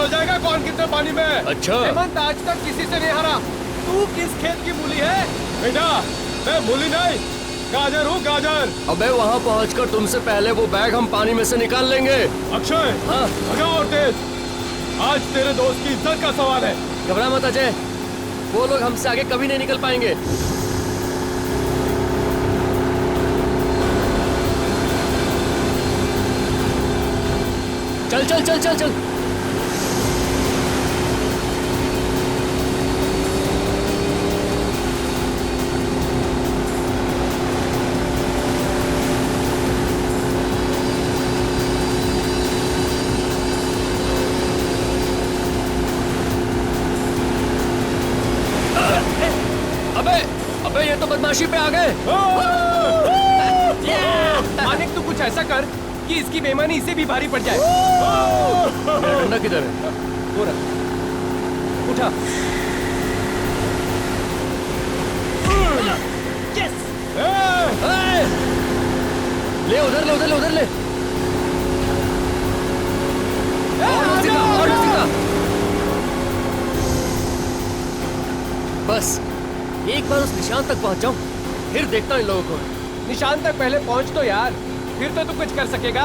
चल जाएगा कौन कितने पानी में। अच्छा हेमंत आज तक किसी से नहीं हारा। तू किस खेत की मूली है? बेटा मैं मूली नहीं, गाजर हूँ गाजर। अबे वहाँ पहुँचकर तुमसे पहले वो बैग हम पानी में से निकाल लेंगे। अक्षय हाँ भगाओ और तेज, आज तेरे दोस्त की इज्जत का सवाल है। घबरा मत अजय, वो लोग हमसे आगे कभी नहीं निकल पाएंगे। चल चल चल चल चल। अबे ये तो बदमाशी पे आ गए। मानिक तू कुछ ऐसा कर कि इसकी बेईमानी इसे भी भारी पड़ जाए। मेरा डंडा किधर है? वो रख, उठा। यस! ले उधर ले उधर ले उधर ले। और सीधा। बस एक बार उस निशान तक पहुंच जाऊं, फिर देखता हूं इन लोगों को। निशान तक पहले पहुंच तो यार, फिर तो तू कुछ कर सकेगा।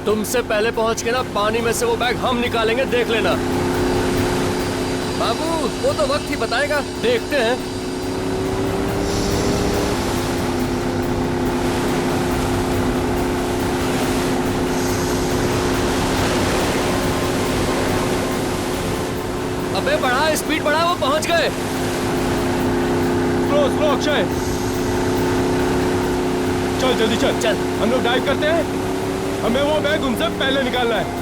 तुमसे पहले पहुंच के ना पानी में से वो बैग हम निकालेंगे, देख लेना। बाबू वो तो वक्त ही बताएगा, देखते हैं। अबे बढ़ा स्पीड बढ़ा, वो पहुंच गए। स्लो स्लो अक्षय, चल जल्दी चल चल हम लोग डाइव करते हैं, हमें वो बैग उनसे पहले निकालना है।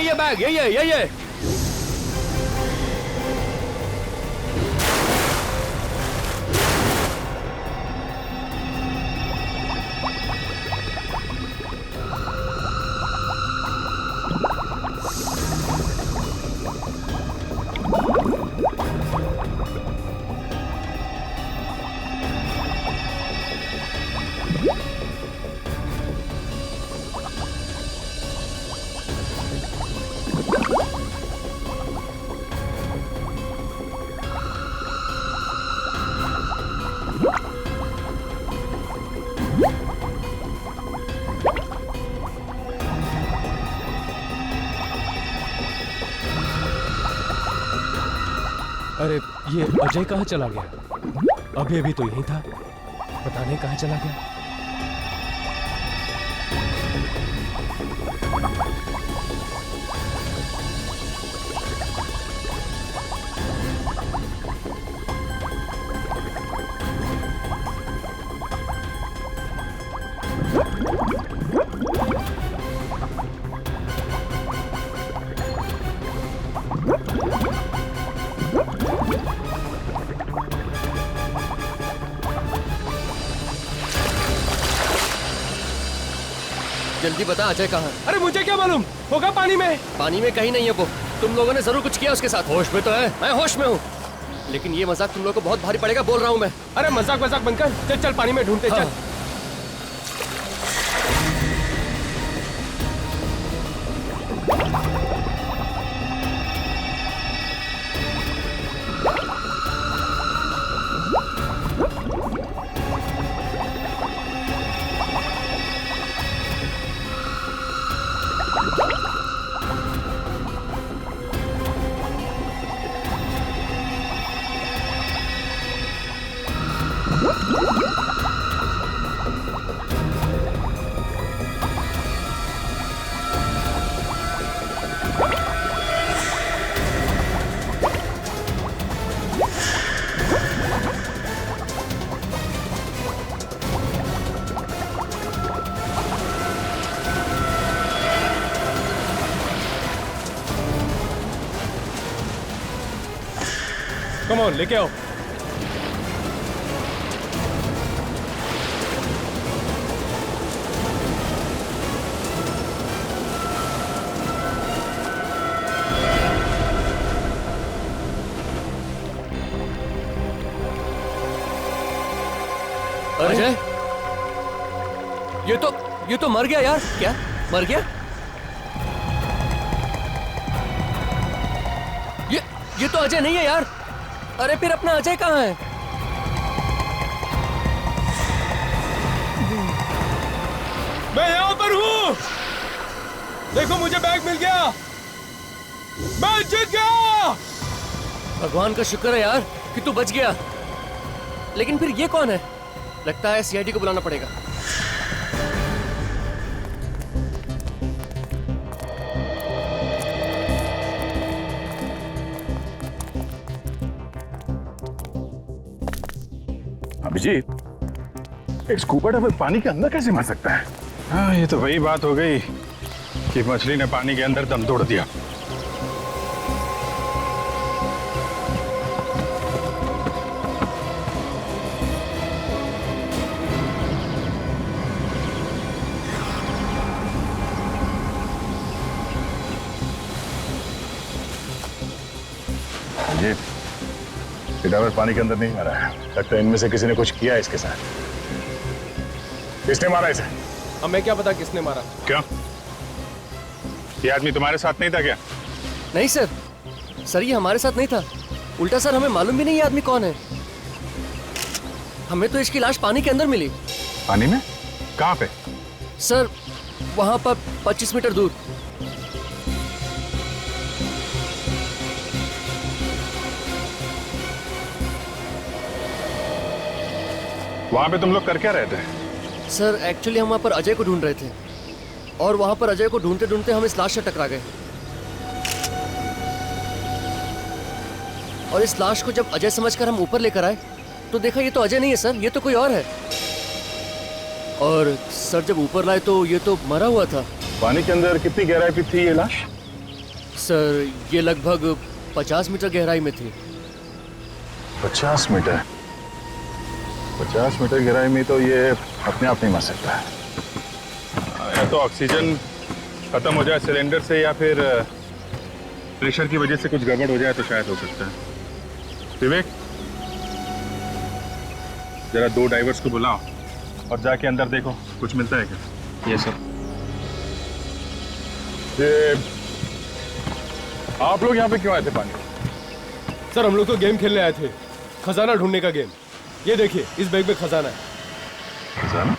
ये बैग ये अरे ये अजय कहाँ चला गया? अभी अभी तो यहीं था, पता नहीं कहाँ चला गया। जल्दी बता अजय कहाँ है? अरे मुझे क्या मालूम, होगा पानी में। पानी में कहीं नहीं है वो। तुम लोगों ने जरूर कुछ किया उसके साथ। होश में तो है, मैं होश में हूँ, लेकिन ये मजाक तुम लोगों को बहुत भारी पड़ेगा, बोल रहा हूँ मैं। अरे मजाक मजाक बंद कर, चल चल पानी में ढूंढते। चल कम ऑन लेके आओ। ये तो मर गया यार। क्या मर गया? ये तो अजय नहीं है यार। अरे फिर अपना अजय कहाँ है? मैं यहाँ पर हूँ। देखो मुझे बैग मिल गया। मैं जीत गया। भगवान का शुक्र है यार कि तू बच गया। लेकिन फिर ये कौन है? लगता है सीआईडी को बुलाना पड़ेगा। अभिजीत, एक स्कूबा डाइवर पानी के अंदर कैसे मर सकता है? हाँ, ये तो वही बात हो गई कि मछली ने पानी के अंदर दम तोड़ दिया। अभिजीत, ये डाइवर पानी के अंदर नहीं मरा है। लगता है इनमें से किसी ने कुछ किया है इसके साथ। किसने मारा इसे? अब मैं क्या पता किसने मारा। क्यों? ये आदमी तुम्हारे साथ नहीं था क्या? नहीं सर, ये हमारे साथ नहीं था। उल्टा सर, हमें मालूम भी नहीं ये आदमी कौन है। हमें तो इसकी लाश पानी के अंदर मिली। पानी में? कहाँ पे? सर, वहां पर 25 मीटर दूर। वहां पे तुम लोग कर क्या रहे थे? सर, एक्चुअली हम वहां पर अजय को ढूंढ रहे थे और वहां पर अजय को ढूंढते ढूंढते हम इस लाश से टकरा गए। और इस लाश को जब अजय समझकर हम ऊपर लेकर आए तो देखा ये तो अजय नहीं है सर, ये तो कोई और है। और सर, जब ऊपर लाए तो ये तो मरा हुआ था। पानी के अंदर कितनी गहराई पे थी ये लाश? सर, ये लगभग 50 मीटर गहराई में थी। 50 मीटर? 50 मीटर गहराई में तो ये अपने आप नहीं मर सकता है। या तो ऑक्सीजन खत्म हो जाए सिलेंडर से, या फिर प्रेशर की वजह से कुछ गड़बड़ हो जाए तो शायद हो सकता है। विवेक, जरा 2 डाइवर्स को बुलाओ और जाके अंदर देखो कुछ मिलता है क्या। ये सर। ये आप लोग यहाँ पे क्यों आए थे पानी? सर, हम लोग तो गेम खेलने आए थे, खजाना ढूंढने का गेम। ये देखिए, इस बैग में खजाना है। खजाना?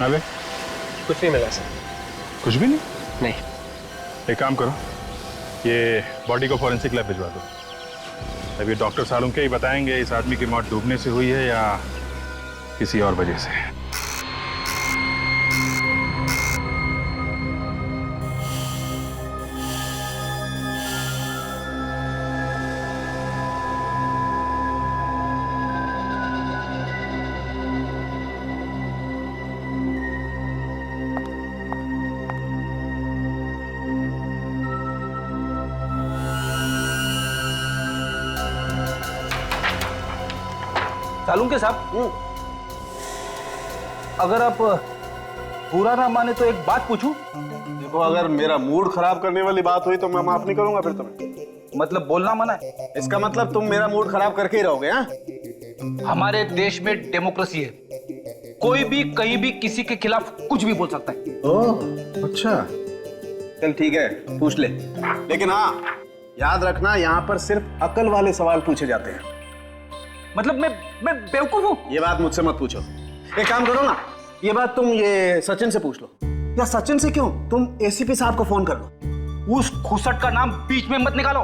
अबे कुछ नहीं मिला सर। कुछ भी नहीं? नहीं। एक काम करो, ये बॉडी को फॉरेंसिक लैब भिजवा दो। अब ये डॉक्टर सालुंके के ही बताएंगे इस आदमी की मौत डूबने से हुई है या किसी और वजह से। सालुंके साहब, अगर आप बुरा ना माने तो एक बात पूछूं? देखो, अगर मेरा मूड खराब करने वाली बात हुई तो मैं माफ नहीं करूंगा फिर तुम्हें। मतलब बोलना मना है? इसका मतलब तुम मेरा मूड खराब करके ही रहोगे? हाँ, हमारे देश में डेमोक्रेसी है, कोई भी कहीं भी किसी के खिलाफ कुछ भी बोल सकता है। ओह, अच्छा, चल ठीक है, पूछ ले। लेकिन हाँ, याद रखना, यहाँ पर सिर्फ अकल वाले सवाल पूछे जाते हैं। मतलब मैं बेवकूफ हूँ? ये बात मुझसे मत पूछो। एक काम करो ना, ये बात तुम ये सचिन से पूछ लो। या सचिन से क्यों, तुम एसीपी साहब को फोन कर लो। उस खुसट का नाम बीच में मत निकालो।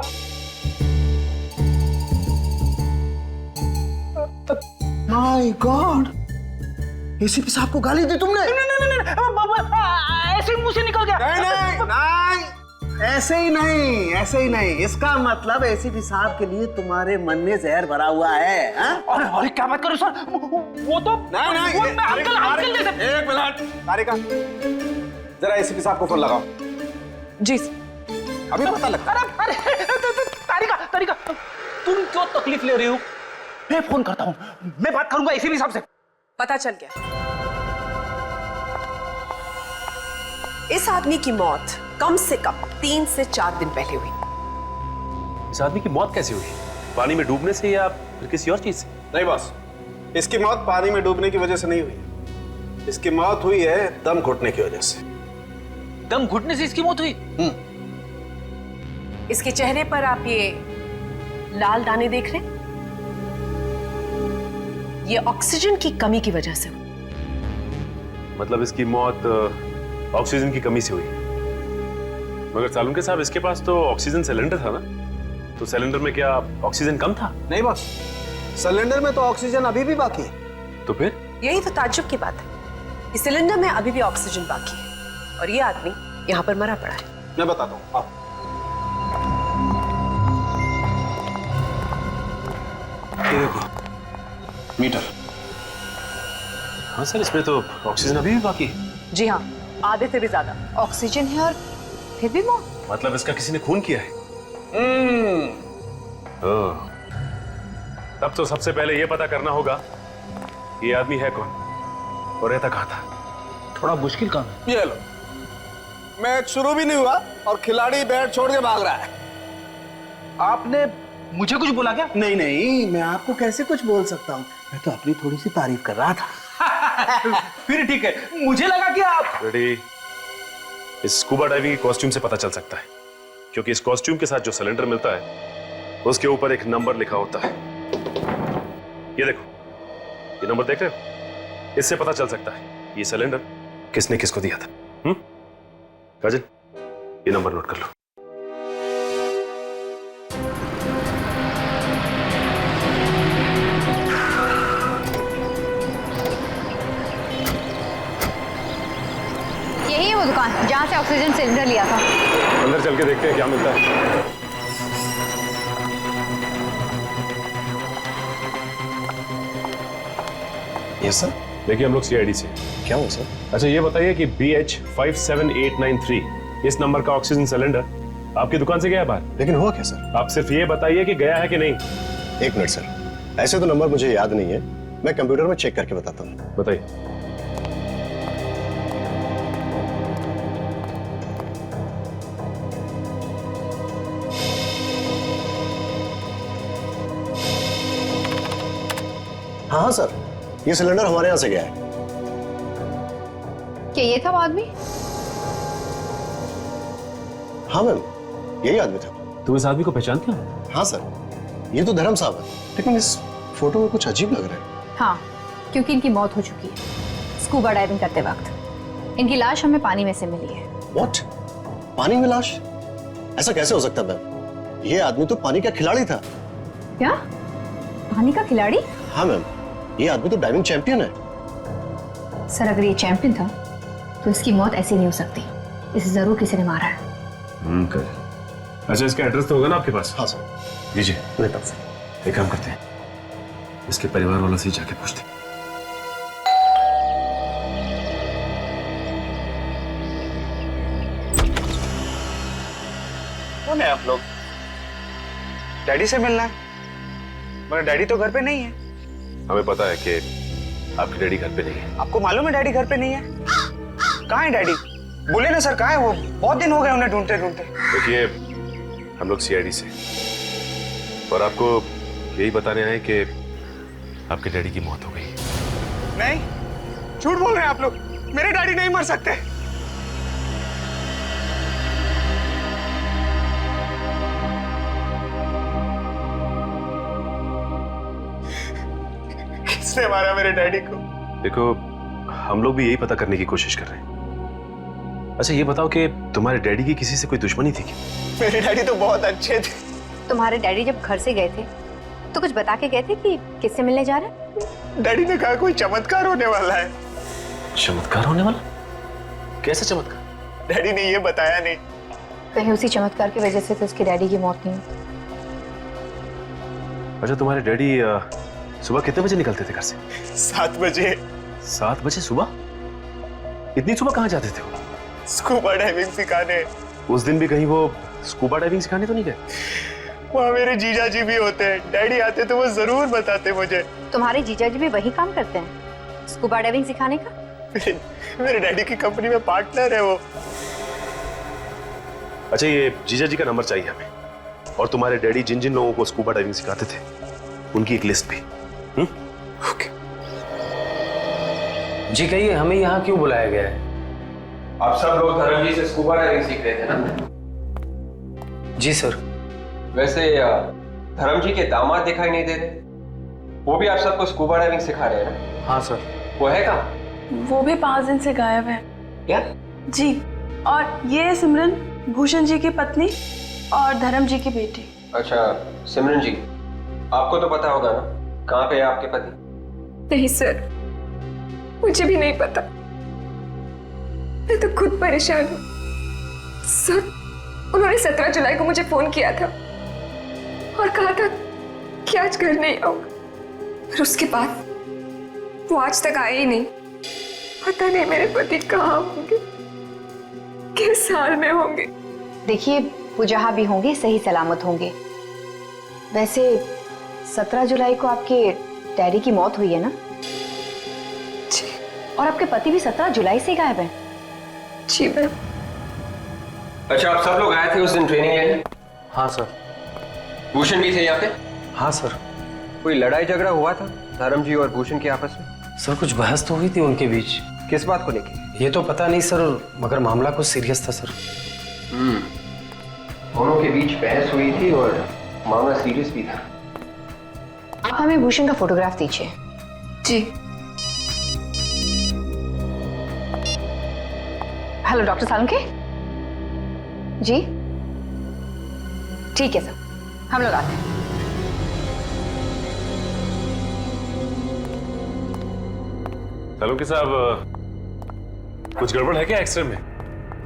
माय गॉड, एसीपी साहब को गाली दी तुमने? नहीं, ऐसे मुंह से निकल गया। नहीं, ऐसे ही नहीं। इसका मतलब एसीपी साहब के लिए तुम्हारे मन में जहर भरा हुआ है। अरे क्या बात करो सर, वो तो नहीं, मैं अंकल जैसे। एक मिनट, तारिका, जरा एसीपी साहब को फोन लगाओ। जी। अभी पता लगता। अरे तारिका, तुम क्यों तकलीफ ले रही हो? मैं फोन करता हूँ, मैं बात करूंगा एसीपी साहब से। पता चल गया। इस आदमी की मौत कम से कम 3 से 4 दिन पहले हुई। इस आदमी की मौत कैसे हुई? पानी में डूबने से या फिर किसी और चीज से? नहीं बॉस, इसकी मौत पानी में डूबने की वजह से नहीं हुई। इसकी मौत हुई है दम घुटने की वजह से। दम घुटने से इसकी मौत हुई? इसके चेहरे पर आप ये लाल दाने देख रहे हैं, ये ऑक्सीजन की कमी की वजह से हुई। मतलब इसकी मौत ऑक्सीजन की कमी से हुई। मगर सालुंके साहब, इसके पास तो ऑक्सीजन सिलेंडर था ना, तो सिलेंडर में क्या ऑक्सीजन कम था? नहीं बॉस, सिलेंडर में तो ऑक्सीजन अभी भी बाकी है। तो फिर? यही तो ताज्जुब की बात है, इस सिलेंडर में अभी भी ऑक्सीजन बाकी है और ये आदमी यहाँ पर मरा पड़ा है। मैं बताता हूँ, आओ। ये देखो मीटर। हाँ सर, इसमें तो ऑक्सीजन अभी भी बाकी है। जी हाँ, आधे से भी ज्यादा ऑक्सीजन है और फिर भी मौत। मतलब इसका किसी ने खून किया है। ओह, तब तो सबसे पहले यह पता करना होगा ये आदमी है कौन और रहता कहाँ था। थोड़ा मुश्किल काम है। ये लो, मैच शुरू भी नहीं हुआ और खिलाड़ी बैट छोड़ के भाग रहा है। आपने मुझे कुछ बोला क्या? नहीं नहीं, मैं आपको कैसे कुछ बोल सकता हूँ, मैं तो अपनी थोड़ी सी तारीफ कर रहा था। फिर ठीक है, मुझे लगा कि आप रेडी। इस स्कूबा डाइविंग के कॉस्ट्यूम से पता चल सकता है, क्योंकि इस कॉस्ट्यूम के साथ जो सिलेंडर मिलता है उसके ऊपर एक नंबर लिखा होता है। ये देखो, ये नंबर देख रहे हो? इससे पता चल सकता है ये सिलेंडर किसने किसको दिया था। काजल, ये नंबर नोट कर लो। यही है वो दुकान जहाँ से ऑक्सीजन सिलेंडर लिया था। अंदर चल के देखते हैं क्या मिलता है। Yes sir. देखिए, हम लोग सीआईडी से। क्या हुआ सर? अच्छा, ये बताइए कि BH57893 इस नंबर का ऑक्सीजन सिलेंडर आपकी दुकान से गया है बाहर? लेकिन हुआ क्या सर? आप सिर्फ ये बताइए कि गया है कि नहीं। एक मिनट सर, ऐसे तो नंबर मुझे याद नहीं है, मैं कंप्यूटर में चेक करके बताता हूँ। बताइए। हाँ हाँ सर, ये सिलेंडर हमारे यहाँ से गया है। क्या ये था वो आदमी? हाँ मैम, यही आदमी था। तुम इस आदमी को पहचानते हो? हाँ सर, ये तो धर्म साहब है, लेकिन इस फोटो में कुछ अजीब लग रहा है। हाँ, क्योंकि इनकी मौत हो चुकी है स्कूबा डाइविंग करते वक्त। इनकी लाश हमें पानी में से मिली है। व्हाट? पानी में लाश? ऐसा कैसे हो सकता है मैम? ये आदमी तो पानी का खिलाड़ी था। क्या? पानी का खिलाड़ी? हाँ मैम, ये आदमी तो डाइविंग चैंपियन है। सर, अगर ये चैंपियन था तो इसकी मौत ऐसी नहीं हो सकती, इसे जरूर किसी ने मारा है। अच्छा, इसका एड्रेस तो होगा ना आपके पास? हाँ सर। दीजिए। मेरे पास है। एक काम करते हैं, इसके परिवार वालों से ही जाके पूछते हैं। कौन है आप लोग? डैडी से मिलना है, मगर डैडी तो घर पे नहीं है। हमें पता है कि आपकी डैडी घर पे नहीं है। आपको मालूम है डैडी घर पे नहीं है? कहाँ है डैडी? बोले ना सर, कहाँ है वो? बहुत दिन हो गए उन्हें ढूंढते ढूंढते। देखिए, हम लोग सीआईडी से और आपको यही बताने आए कि आपके डैडी की मौत हो गई। नहीं, झूठ बोल रहे हैं आप लोग, मेरे डैडी नहीं मर सकते। किसने मारा मेरे डैडी को? देखो, हम लोग भी यही पता करने की कोशिश कर रहे हैं। अच्छा, ये बताओ कि तुम्हारे डैडी की किसी से कोई दुश्मनी थी क्या? मेरे डैडी तो बहुत अच्छे थे। तुम्हारे डैडी जब घर से गए थे तो कुछ बता के गए थे कि किससे मिलने जा रहे हैं? डैडी ने कहा कोई चमत्कार होने वाला है। चमत्कार होने वाला? कैसा चमत्कार? डैडी ने ये बताया नहीं। कहीं उसी चमत्कार की वजह से तो उसके डैडी की मौत नहीं हुई। अच्छा, तुम्हारे डैडी सुबह कितने बजे निकलते थे घर से? 7 बजे। 7 बजे सुबह? इतनी सुबह कहाँ जाते थे वो? स्कूबा डाइविंग सिखाने। उस दिन भी कहीं वो स्कूबा डाइविंग सिखाने तो नहीं गए? वहाँ मेरे जीजा जी भी होते हैं, डैडी आते तो वो जरूर बताते मुझे। तुम्हारे जीजा जी भी वही काम करते हैं, स्कूबा डाइविंग सिखाने का? मेरे डैडी की कंपनी में पार्टनर है वो। अच्छा, ये जीजा जी का नंबर चाहिए हमें, और तुम्हारे डैडी जिन जिन लोगों को स्कूबा डाइविंग सिखाते थे उनकी एक लिस्ट भी। ओके जी, कहिए हमें यहाँ क्यों बुलाया गया है? आप सब लोग धर्म जी से स्कूबा डाइविंग सीख रहे थे ना? जी सर। वैसे धर्म जी के दामाद दिखाई नहीं दे रहे, वो भी आप सबको स्कूबा डाइविंग सिखा रहे हैं ना? हाँ सर। वो है कहाँ? वो भी 5 दिन से गायब है। क्या? जी, और ये है सिमरन, भूषण जी की पत्नी और धर्म जी की बेटी। अच्छा सिमरन जी, आपको तो पता होगा ना कहाँ पे है आपके पति? नहीं सर, मुझे भी नहीं पता। मैं तो खुद परेशान हूँ सर। उन्होंने 17 जुलाई को मुझे फोन किया था और कहा था कि आज घर नहीं आऊंगा, और उसके बाद वो आज तक आए ही नहीं। पता नहीं मेरे पति कहाँ होंगे, किस हाल में होंगे। देखिए, वो जहाँ भी होंगे सही सलामत होंगे। वैसे 17 जुलाई को आपके डैडी की मौत हुई है ना? जी। और आपके पति भी 17 जुलाई से गायब हैं। जी मैम। अच्छा, आप सब लोग आए थे उस दिन ट्रेनिंग लेने? हाँ सर। भूषण भी थे यहाँ पे? हाँ सर। कोई लड़ाई झगड़ा हुआ था धर्म जी और भूषण के आपस में? सर कुछ बहस तो हुई थी उनके बीच। किस बात को लेके? ये तो पता नहीं सर, मगर मामला कुछ सीरियस था सर। दोनों के बीच बहस हुई थी और मामला सीरियस भी था। आप हमें भूषण का फोटोग्राफ दीजिए। जी। हेलो डॉक्टर सालुंके जी। ठीक है सर, हम लोग आते हैं। सालुंके साहब, कुछ गड़बड़ है क्या एक्सरे में?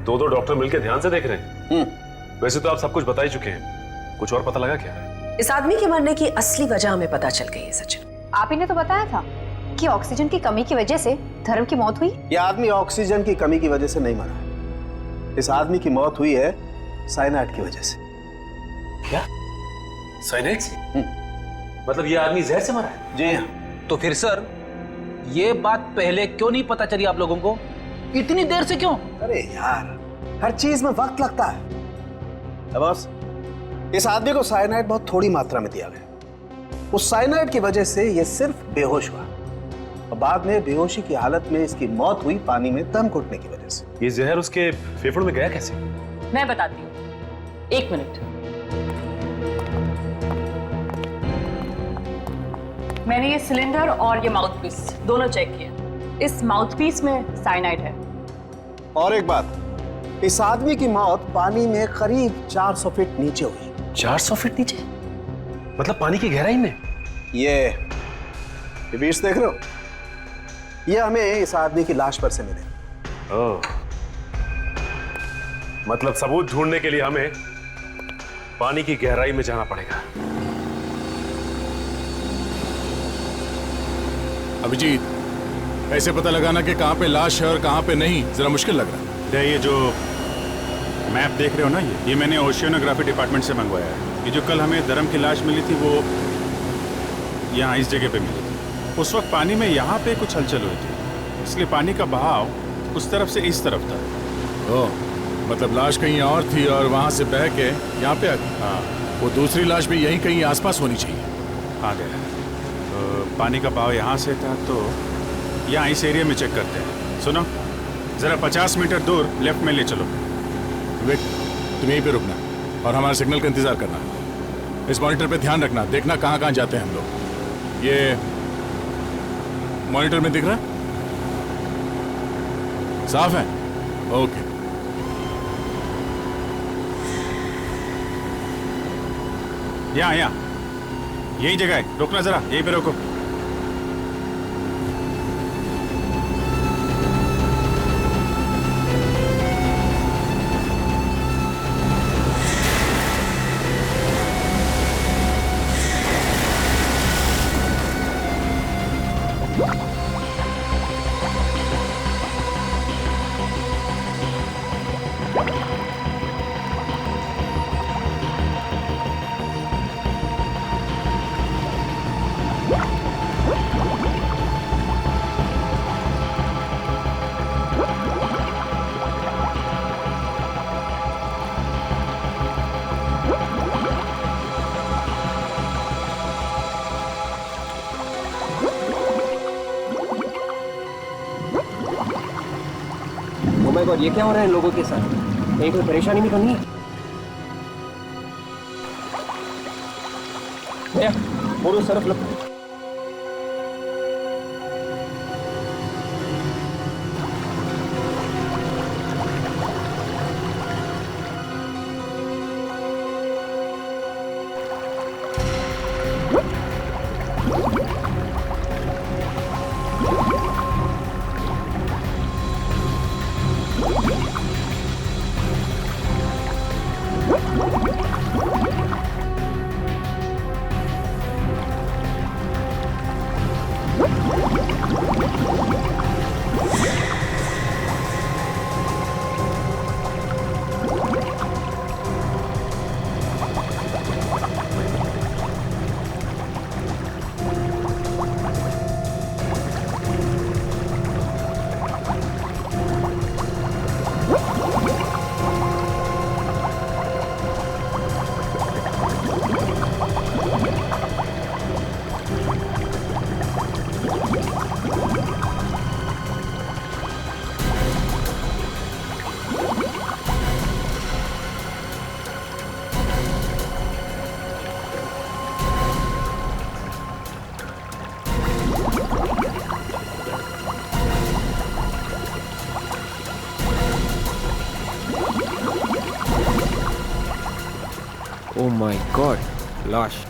दो डॉक्टर मिलकर ध्यान से देख रहे हैं। वैसे तो आप सब कुछ बता ही चुके हैं, कुछ और पता लगा क्या? इस आदमी के मरने की असली वजह हमें पता चल गई है सचिन। आप ही ने तो बताया था कि ऑक्सीजन की कमी की वजह से धर्म की मौत हुई। यह आदमी ऑक्सीजन की कमी की वजह से नहीं मरा। इस आदमी की मौत हुई है साइनाइड की वजह से। क्या? साइनाइड से? मतलब ये आदमी जहर से मरा है? जी हाँ। तो फिर सर ये बात पहले क्यों नहीं पता चली आप लोगों को? इतनी देर से क्यों? अरे यार, हर चीज में वक्त लगता है। बस इस आदमी को साइनाइड बहुत थोड़ी मात्रा में दिया गया। उस साइनाइड की वजह से ये सिर्फ बेहोश हुआ और बाद में बेहोशी की हालत में इसकी मौत हुई पानी में दम घुटने की वजह से। ये जहर उसके फेफड़ों में गया कैसे? मैं बताती हूँ, 1 मिनट। मैंने ये सिलेंडर और ये माउथपीस दोनों चेक किए। इस माउथपीस में साइनाइड है। और एक बात, इस आदमी की मौत पानी में करीब 400 फीट नीचे हुई। 400 फीट नीचे? मतलब पानी की गहराई में? ये बीच देख रहे हो? ये हमें इस आदमी की लाश पर से मिले। मतलब सबूत ढूंढने के लिए हमें पानी की गहराई में जाना पड़ेगा। अभिजीत, ऐसे पता लगाना कि कहाँ पे लाश है और कहाँ पे नहीं, जरा मुश्किल लग रहा है। ये जो मैप देख रहे हो ना, ये मैंने ओशियोनोग्राफी डिपार्टमेंट से मंगवाया है। ये जो कल हमें धर्म की लाश मिली थी वो यहाँ इस जगह पे मिली थी। उस वक्त पानी में यहाँ पे कुछ हलचल हुई थी, इसलिए पानी का बहाव उस तरफ से इस तरफ था। ओह, मतलब लाश कहीं और थी और वहाँ से बह के यहाँ पे आ गई। हाँ, वो दूसरी लाश भी यहीं कहीं आसपास होनी चाहिए। आ गया। तो पानी का बहाव यहाँ से था, तो यहाँ इस एरिया में चेक करते हैं। सुनो, जरा 50 मीटर दूर लेफ्ट में ले चलो। वेट, तुम यहीं पे रुकना और हमारे सिग्नल का इंतजार करना। इस मॉनिटर पे ध्यान रखना, देखना कहाँ कहाँ जाते हैं हम लोग। ये मॉनिटर में दिख रहा है? साफ है? ओके। यहाँ यही जगह है, रुकना जरा, यहीं पे रोको। गॉड, ये क्या हो रहा है इन लोगों के साथ? कहीं कोई परेशानी भी तो नहीं है? भैया बोलो Surf low. Oh my God, लाश।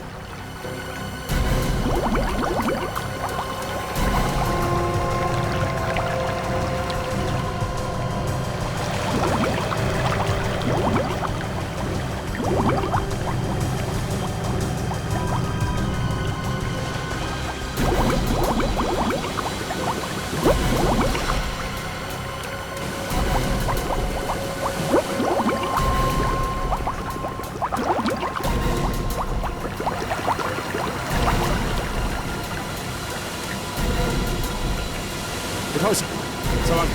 उठाओ सवाल,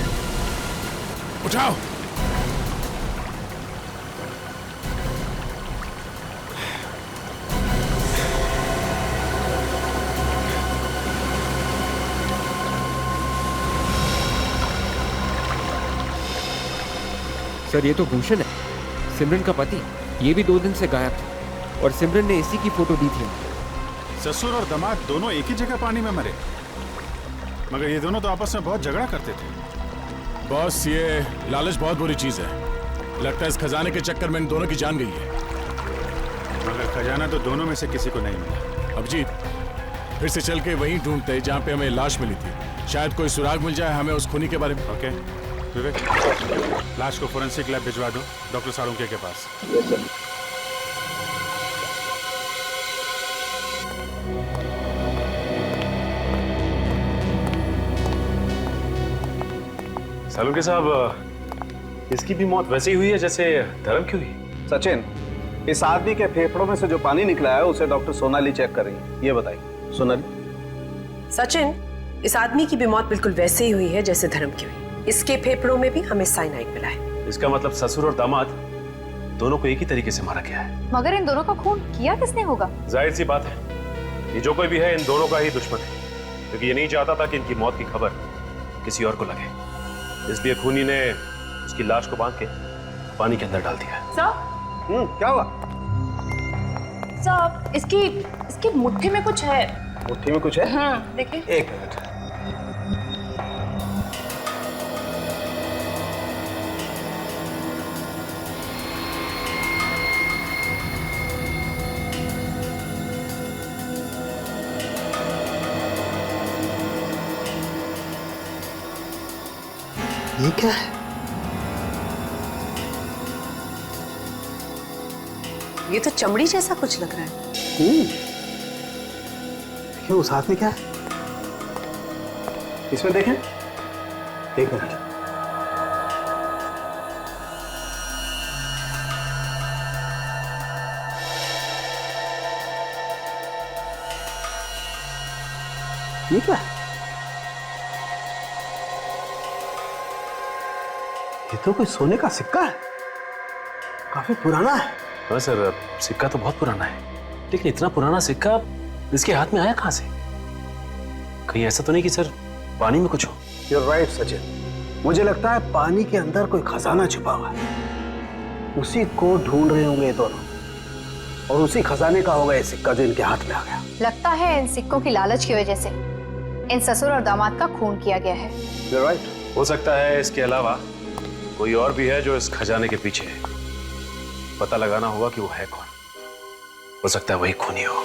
उठाओ। सर ये तो भूषण है, सिमरन का पति। ये भी 2 दिन से गायब था और सिमरन ने इसी की फोटो दी थी। ससुर और दामाद दोनों एक ही जगह पानी में मरे, मगर ये दोनों तो आपस में बहुत झगड़ा करते थे। बॉस, ये लालच बहुत बुरी चीज है। लगता है इस खजाने के चक्कर में इन दोनों की जान गई है। मगर खजाना तो दोनों में से किसी को नहीं मिला। अभिजीत, फिर से चल के वहीं ढूंढते हैं जहाँ पे हमें लाश मिली थी। शायद कोई सुराग मिल जाए हमें उस खूनी के बारे में। ओके विवेक, लाश को फोरेंसिक लैब भिजवा दो डॉक्टर सालुंके के पास। सालुंके साहब, इसकी भी मौत वैसे ही हुई है जैसे धर्म की हुई। सचिन, इस आदमी के फेफड़ों में से जो पानी निकला है उसे डॉक्टर सोनाली चेक कर रही है। ये बताइए सोनाली। सचिन, इस आदमी की भी मौत बिल्कुल वैसे ही हुई है जैसे धर्म की हुई। इसके फेफड़ों में भी हमें साइनाइड मिला है। इसका मतलब ससुर और दामाद दोनों को एक ही तरीके से मारा गया है। मगर इन दोनों का खून किया किसने होगा? जाहिर सी बात है, ये जो कोई भी है इन दोनों का ही दुश्मन है, क्योंकि ये नहीं चाहता था कि इनकी मौत की खबर किसी और को लगे। इसलिए खूनी ने उसकी लाश को बांध के पानी के अंदर डाल दिया। सर, क्या हुआ? सर, इसकी मुट्ठी में कुछ है। मुट्ठी में कुछ है? हाँ, देखिए। एक मिनट। ये क्या है? ये तो चमड़ी जैसा कुछ लग रहा है। ये उस हाथ में क्या है? इसमें देखें। एक मिनट। ये क्या है? ये तो कोई सोने का सिक्का है, काफी पुराना है। हाँ सर, सिक्का तो बहुत पुराना है, लेकिन इतना पुराना सिक्का इसके हाथ में आया कहाँ से? कहीं ऐसा तो नहीं कि सर पानी में कुछ हो? You're right, Sachin. मुझे लगता है पानी के अंदर कोई खजाना छुपा हुआ है, उसी को ढूंढ रहे होंगे ये दोनों, और उसी खजाने का होगा ये सिक्का जो इनके हाथ में आ गया। लगता है इन सिक्कों की लालच की वजह से इन ससुर और दामाद का खून किया गया है। You're right. हो सकता है इसके अलावा कोई और भी है जो इस खजाने के पीछे है। पता लगाना होगा कि वो है कौन। हो सकता है वही खूनी हो।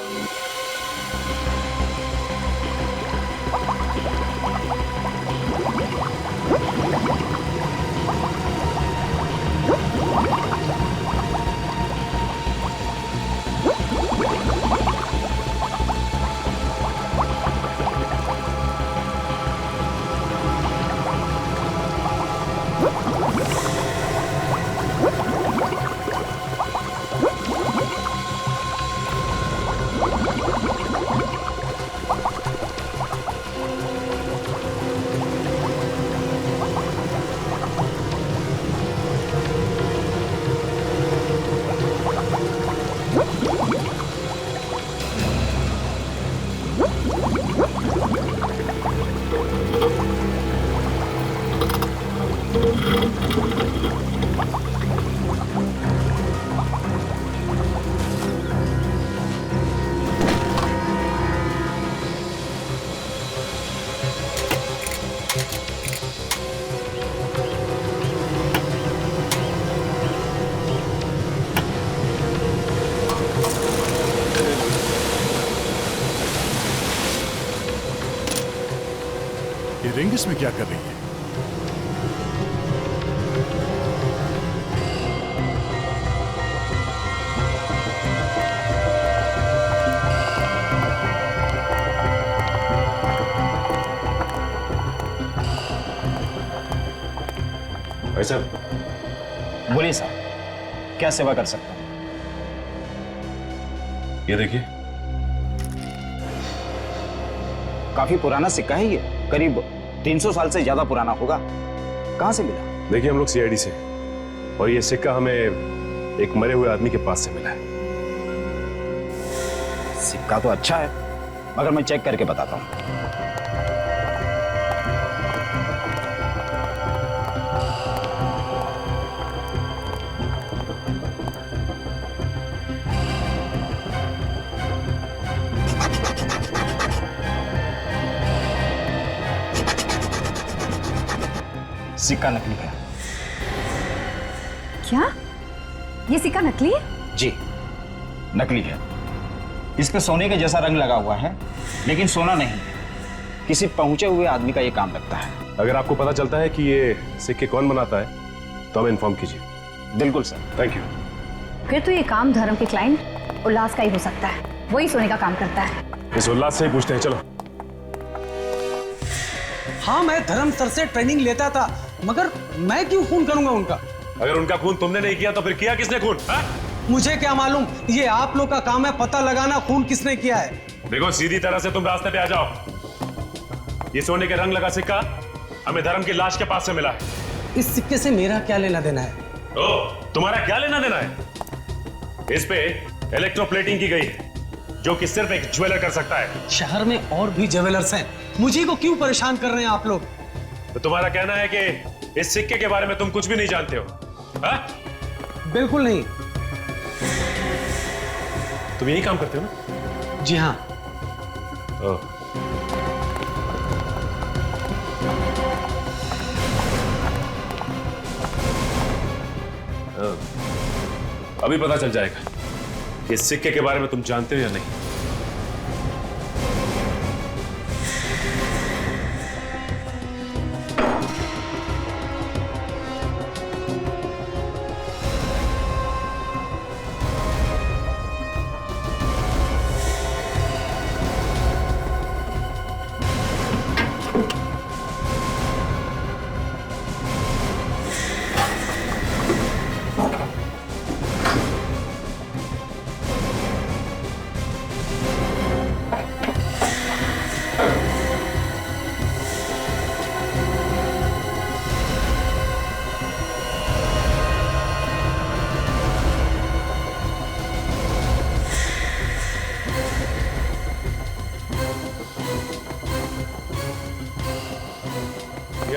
ये रिंग इसमें क्या कर रही है? भाई साहब, बोलिए साहब, क्या सेवा कर सकता हूं? ये देखिए, काफी पुराना सिक्का है ये, करीब 300 साल से ज्यादा पुराना होगा। कहां से मिला? देखिए हम लोग सीआईडी से, और ये सिक्का हमें एक मरे हुए आदमी के पास से मिला है। सिक्का तो अच्छा है, मगर मैं चेक करके बताता हूं। सिक्का नकली है। क्या ये सिक्का नकली है? जी, नकली है। इस पे सोने के जैसा रंग लगा हुआ है, लेकिन सोना नहीं है। किसी पहुंचे हुए आदमी का ये काम लगता है। अगर आपको पता चलता है कि ये सिक्के कौन बनाता है तो हमें इन्फॉर्म कीजिए। बिल्कुल सर। Thank you. फिर तो ये काम धर्म के क्लाइंट उल्लास का ही हो सकता है, वही सोने का काम करता है। इस उल्लास से ही पूछते हैं, चलो। हाँ, मैं धर्म सर से ट्रेनिंग लेता था, मगर मैं क्यों खून करूंगा उनका? अगर उनका खून तुमने नहीं किया तो फिर किया किसने खून? मुझे क्या मालूम, ये आप लोग का काम है पता लगाना खून किसने किया है। देखो, सीधी तरह से तुम रास्ते पे आ जाओ। ये सोने के रंग लगा सिक्का हमें धर्म की लाश के पास से मिला है। इस सिक्के से मेरा क्या लेना देना है? तुम्हारा क्या लेना देना है? इस पे इलेक्ट्रोप्लेटिंग की गई है, जो कि सिर्फ एक ज्वेलर कर सकता है। शहर में और भी ज्वेलर्स हैं, मुझे को क्यों परेशान कर रहे हैं आप लोग? तो तुम्हारा कहना है कि इस सिक्के के बारे में तुम कुछ भी नहीं जानते हो? हा? बिल्कुल नहीं। तुम यही काम करते हो ना? जी हाँ। अभी पता चल जाएगा कि इस सिक्के के बारे में तुम जानते हो या नहीं।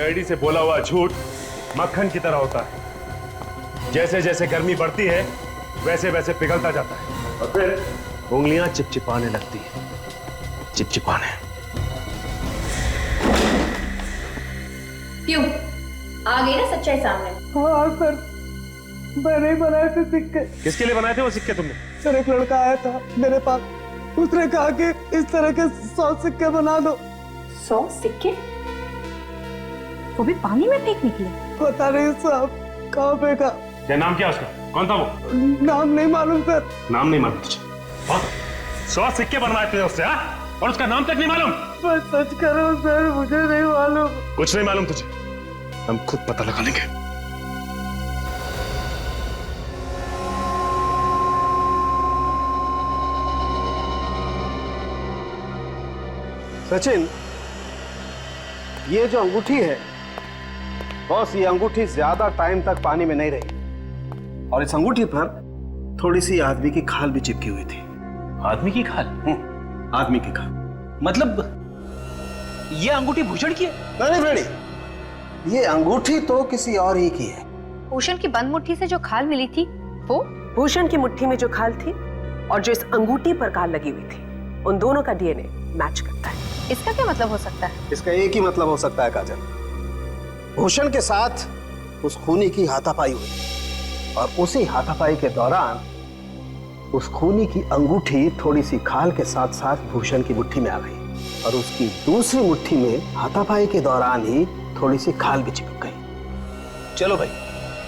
सीआईडी से बोला हुआ झूठ मक्खन की तरह होता है। जैसे जैसे गर्मी बढ़ती है वैसे वैसे पिघलता जाता है और फिर उंगलियां चिपचिपाने लगती है। चिपचिपाने। क्यों? आ गई ना सच्चाई सामने? हाँ सर, मैंने ही बनाए थे सिक्के। किसके लिए बनाए थे वो सिक्के तुमने? सर एक लड़का आया था मेरे पास, उसने कहा कि इस तरह के 100 सिक्के बना दो। 100 सिक्के? वो भी पानी में फेंक निकले? पता नहीं साहब, कहाँ फेंका। क्या नाम क्या उसका? कौन था वो? नाम नहीं मालूम सर। नाम नहीं मालूम तुझे? 100 सिक्के बनवाए थे उससे, हाँ? और उसका नाम तक नहीं मालूम? मैं सच कर रहा हूँ सर, मुझे नहीं मालूम। कुछ नहीं मालूम तुझे? हम खुद पता लगा लेंगे। सचिन, ये जो अंगूठी है बॉस, ये अंगूठी ज्यादा टाइम तक पानी में नहीं रही और इस अंगूठी पर थोड़ी सी आदमी की खाल भी चिपकी हुई थी। आदमी की खाल? आदमी की खाल। मतलब ये अंगूठी भूषण की है? नहीं बेड़ी, ये अंगूठी तो किसी और ही की है। भूषण की बंद मुट्ठी से जो खाल मिली थी वो? भूषण की मुट्ठी में जो खाल थी और जो इस अंगूठी पर खाल लगी हुई थी, उन दोनों का डीएनए मैच करता है। इसका क्या मतलब हो सकता है? इसका एक ही मतलब हो सकता है काजल, भूषण के साथ उस खूनी की हाथापाई हुई और उसी हाथापाई के दौरान उस खूनी की अंगूठी थोड़ी सी खाल के साथ साथ भूषण की मुट्ठी में आ गई और उसकी दूसरी मुट्ठी में हाथापाई के दौरान ही थोड़ी सी खाल भी चिपक गई। चलो भाई,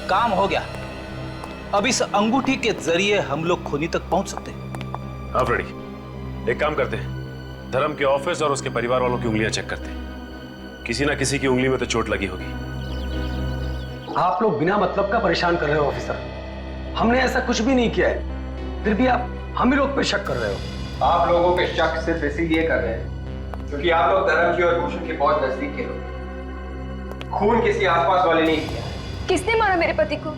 काम हो गया। अब इस अंगूठी के जरिए हम लोग खूनी तक पहुंच सकते हैं। हाँ फ्रेडी, एक काम करते हैं, धर्म के ऑफिस और उसके परिवार वालों की उंगलियां चेक करते हैं। किसी ना किसी की उंगली में तो चोट लगी होगी। आप लोग बिना मतलब का परेशान कर रहे हो ऑफिसर। हमने ऐसा कुछ भी नहीं किया है, फिर भी आप हम ही लोग पे शक कर रहे हो। आप लोगों के शक सिर्फ इसीलिए कर रहे हैं क्योंकि आप लोग धर्म की और भूषण के बहुत नजदीक के लोग। खून किसी आसपास वाले ने किया। किसने मारा मेरे पति को?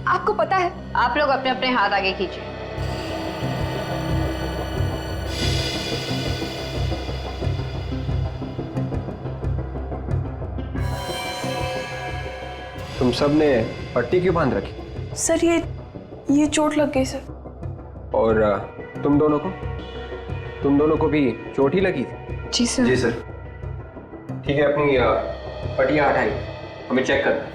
आपको पता है? आप लोग अपने अपने हाथ आगे कीजिए। तुम सब ने पट्टी क्यों बांध रखी? सर ये चोट लग गई सर। और तुम दोनों को भी चोट ही लगी थी? जी सर। जी सर। ठीक है, अपनी पट्टियां हटाई, हमें चेक करना है।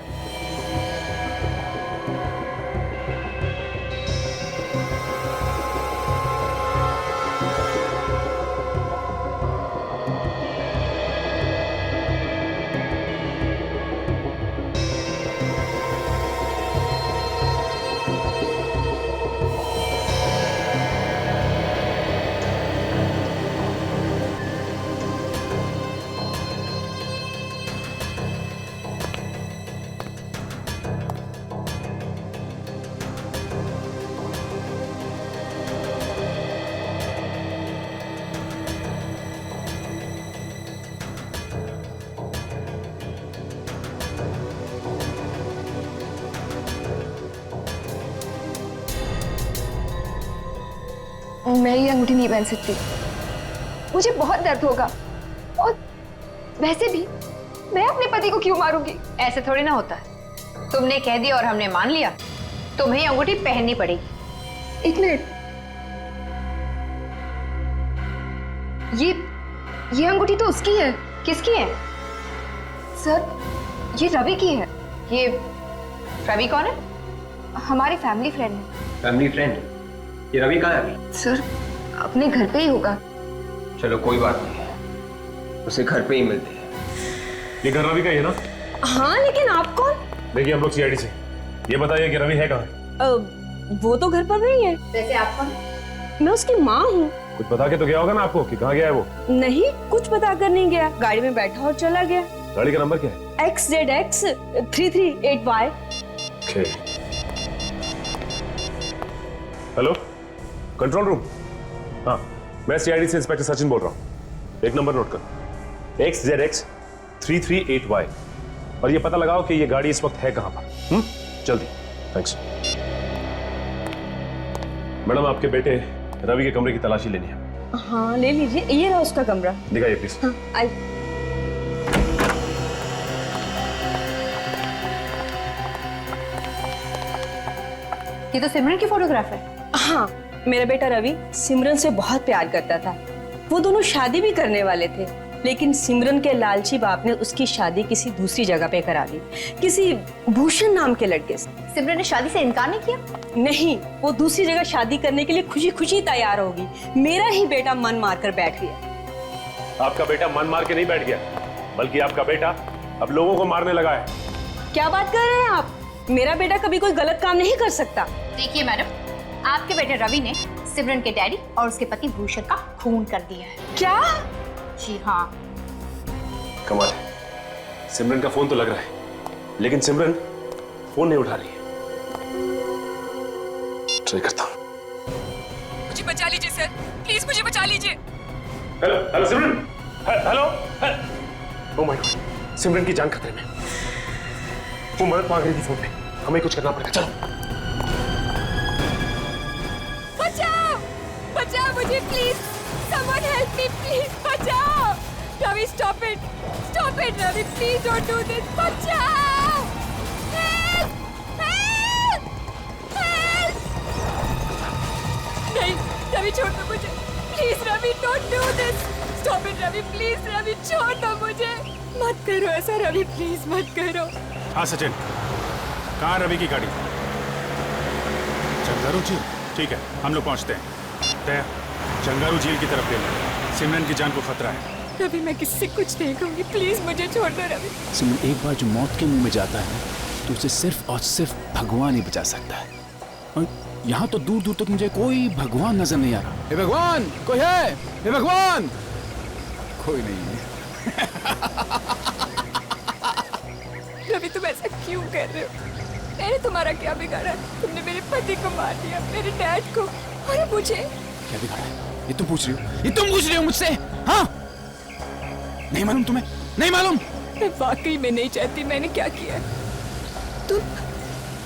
मैं ये अंगूठी नहीं पहन सकती, मुझे बहुत दर्द होगा। और वैसे भी मैं अपने पति को क्यों मारूंगी? ऐसे थोड़ी ना होता है। तुमने कह दिया और हमने मान लिया, तुम्हें अंगूठी पहननी पड़ेगी। एक मिनट, ये अंगूठी तो उसकी है। किसकी है? सर, ये रवि की है। ये रवि कौन है? हमारी फैमिली फ्रेंड है। Family friend? ये रवि कहाँ है अभी? सर, अपने घर पे ही होगा। चलो कोई बात नहीं है, उसे घर पे ही मिलते हैं। ये घर रवि का ही है ना? हाँ, लेकिन आप कौन? देखिए हम लोग सीआईडी से। ये बताइए कि रवि है कहाँ? वो तो घर पर नहीं है। वैसे आप कौन? मैं उसकी माँ हूँ। कुछ बता के तो गया होगा ना आपको कि कहाँ गया है वो? नहीं, कुछ बता कर नहीं गया, गाड़ी में बैठा और चला गया। गाड़ी का नंबर क्या है? XZX 338Y। Hello, control room. हाँ, मैं सीआईडी से इंस्पेक्टर सचिन बोल रहा हूँ। एक नंबर नोट कर, XZX 338Y, और ये पता लगाओ कि ये गाड़ी इस वक्त है कहाँ पर। जल्दी। थैंक्स। मैडम, आपके बेटे रवि के कमरे की तलाशी लेनी है। हाँ, ले लीजिए, ये रहा उसका कमरा। दिखाइए प्लीज। हाँ, आई। ये तो सिमरन की फोटोग्राफ है। हाँ, मेरा बेटा रवि सिमरन से बहुत प्यार करता था। वो दोनों शादी भी करने वाले थे, लेकिन सिमरन के लालची बाप ने उसकी शादी किसी दूसरी जगह पे करा दी, किसी भूषण नाम के लड़के से। सिमरन ने शादी से इनकार नहीं किया? नहीं, वो दूसरी जगह शादी करने के लिए खुशी खुशी तैयार होगी। मेरा ही बेटा मन मारकर बैठ गया। आपका बेटा मन मार के नहीं बैठ गया, बल्कि आपका बेटा अब लोगों को मारने लगा है। क्या बात कर रहे हैं आप? मेरा बेटा कभी कोई गलत काम नहीं कर सकता। देखिए मैडम, आपके बेटे रवि ने सिमरन के डैडी और उसके पति भूषण का खून कर दिया है। क्या? जी हाँ। कमाल है, सिमरन का फोन तो लग रहा है, लेकिन सिमरन फोन नहीं उठा रही है। ट्राई करता हूं। मुझे बचा लीजिए सर, प्लीज मुझे बचा लीजिए। Hello hello Simran, hello. Oh my god, Simran की जान खतरे में। वो मदद मांग रही थी फोन पे, हमें कुछ करना पड़ेगा। चलो। बचाओ, बचाओ मुझे please, someone help me please, बचाओ। Ravi stop it Ravi, please don't do this, बचाओ। Help, help, help. नहीं रवि, छोड़ दो मुझे please. Ravi don't do this, stop it Ravi, please Ravi, छोड़ दो मुझे। मत करो ऐसा रवि, प्लीज मत करो। हाँ सचिन, कहाँ रवि की गाड़ी? चंगारू झील, ठीक है, हम लोग पहुंचते हैं। तय चंगारू झील की तरफ ले लें, सिमरन की जान को खतरा है। रवि मैं किसी से कुछ नहीं कहूंगी, प्लीज मुझे छोड़ दो रवि। सिमरन, एक बार जो मौत के मुंह में जाता है तो उसे सिर्फ और सिर्फ भगवान ही बचा सकता है। और यहाँ तो दूर दूर तक मुझे कोई भगवान नजर नहीं आ रहा। हे भगवान, कोई है? हे भगवान, कोई नहीं है। रवि तुम ऐसा क्यों कर रहे हो? मैंने तुम्हारा क्या बिगाड़ा? तुमने मेरे पति को मार दिया, मेरे डैड को, और मुझे। क्या बिगाड़ा है? ये तुम पूछ रही हो? ये तुम पूछ रही हो मुझसे? हाँ? नहीं मालूम तुम्हें? नहीं मालूम? मैं वाकई में नहीं चाहती मैंने क्या किया। तुम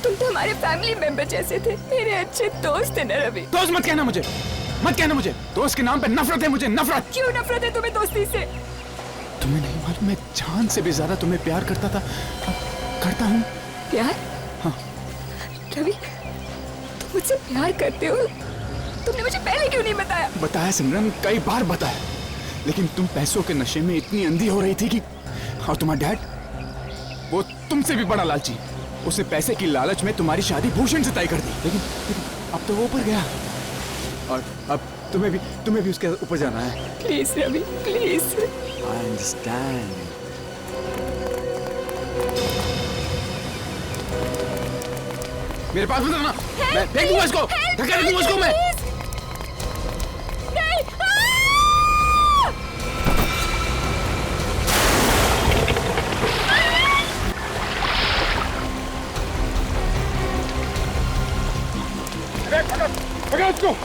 तो हमारे फैमिली मेंबर जैसे थे, मेरे अच्छे दोस्त थे ना रवि। दोस्त मत कहना मुझे, मत कहना मुझे। दोस्त के नाम पे नफरत है मुझे, नफरत। क्यों नफरत है तुम्हें दोस्ती से? तुम्हें नहीं मालूम, मैं जान से भी ज्यादा तुम्हें प्यार करता था, करता हूँ। प्यार? हाँ। रवि, तुम मुझसे प्यार करते हो? तुमने मुझे पहले क्यों नहीं बताया? बताया सिमरन, कई बार बताया, लेकिन तुम पैसों के नशे में इतनी अंधी हो रही थी कि। और तुम्हारा डैड, वो तुमसे भी बड़ा लालची, उसने पैसे की लालच में तुम्हारी शादी भूषण से तय कर दी। लेकिन अब तो वो ऊपर गया, और अब तुम्हें भी उसके ऊपर जाना है। Please Ravi, please. I understand. मेरे पास मत आना, मैं फेंक दूंगा इसको, धक्का दूंगा इसको मैं। पकड़ इसको।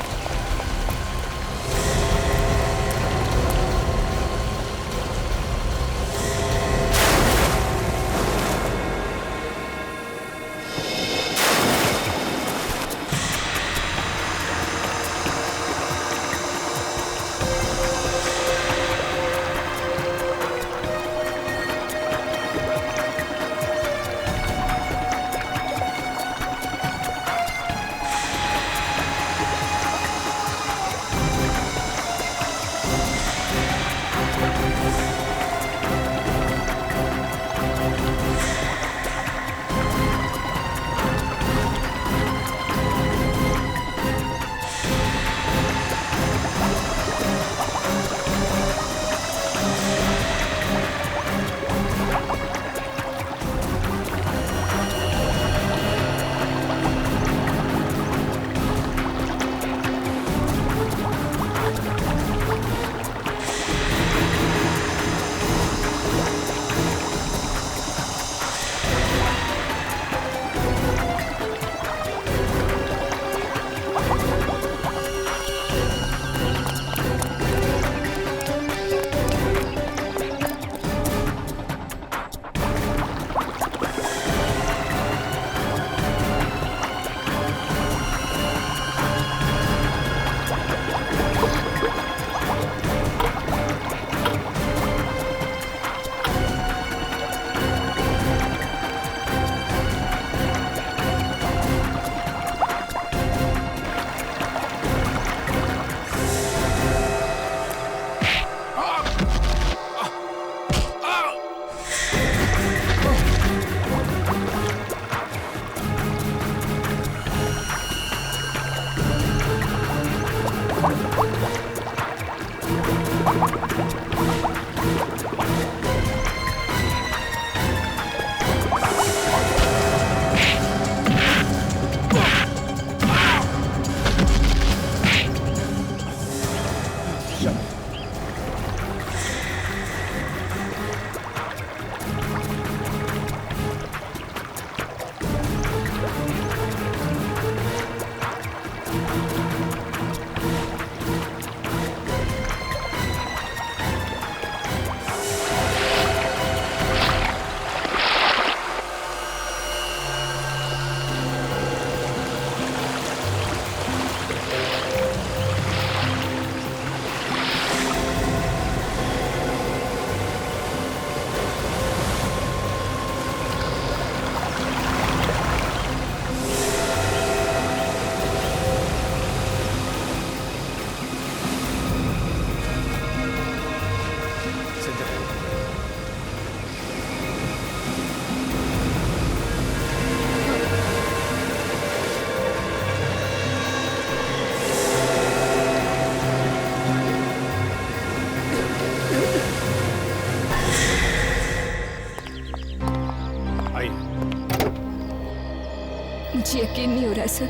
यकीन नहीं हो रहा सर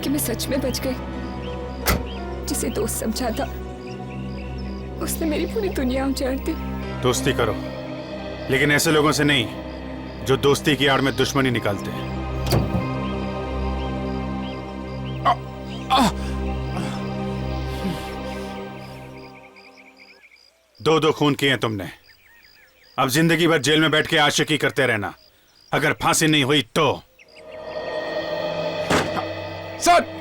कि मैं सच में बच गई। जिसे दोस्त समझा था उसने मेरी पूरी दुनिया उजाड़ दी। दोस्ती करो, लेकिन ऐसे लोगों से नहीं जो दोस्ती की आड़ में दुश्मनी निकालते हैं। दो खून किए हैं तुमने, अब जिंदगी भर जेल में बैठ के आशिकी करते रहना। अगर फांसी नहीं हुई तो। सर